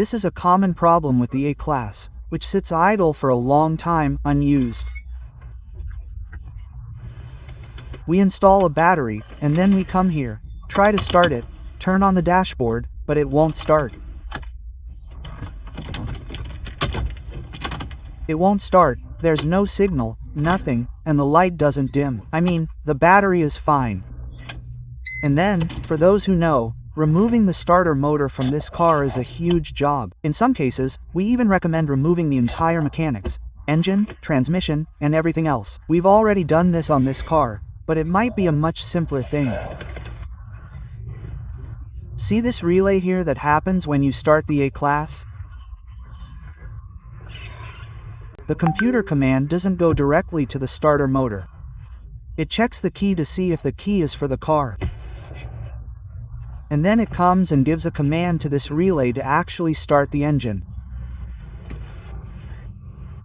This is a common problem with the A-Class, which sits idle for a long time, unused. We install a battery, and then we come here, try to start it, turn on the dashboard, but it won't start. It won't start, there's no signal, nothing, and the light doesn't dim. I mean, the battery is fine. And then, for those who know, removing the starter motor from this car is a huge job. In some cases, we even recommend removing the entire mechanics, engine, transmission, and everything else. We've already done this on this car, but it might be a much simpler thing. See this relay here that happens when you start the A-Class? The computer command doesn't go directly to the starter motor. It checks the key to see if the key is for the car. And then it comes and gives a command to this relay to actually start the engine.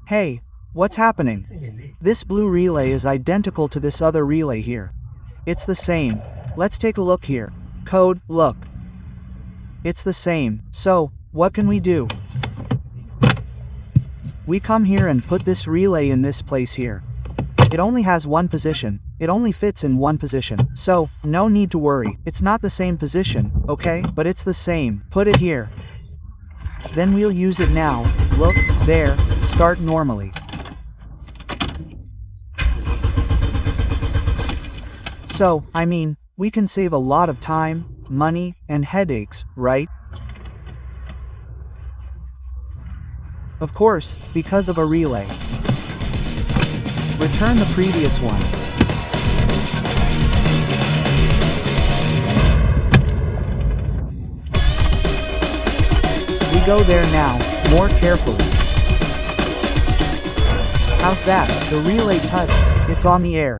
Hey, what's happening? This blue relay is identical to this other relay here. It's the same. Let's take a look here. Code, look. It's the same. So, what can we do? We come here and put this relay in this place here. It only has one position. It only fits in one position. So, no need to worry. It's not the same position, okay? But it's the same. Put it here. Then we'll use it now. Look, there, start normally. So, I mean, we can save a lot of time, money, and headaches, right? Of course, because of a relay. Return the previous one. We go there now, more carefully. How's that? The relay touched, it's on the air.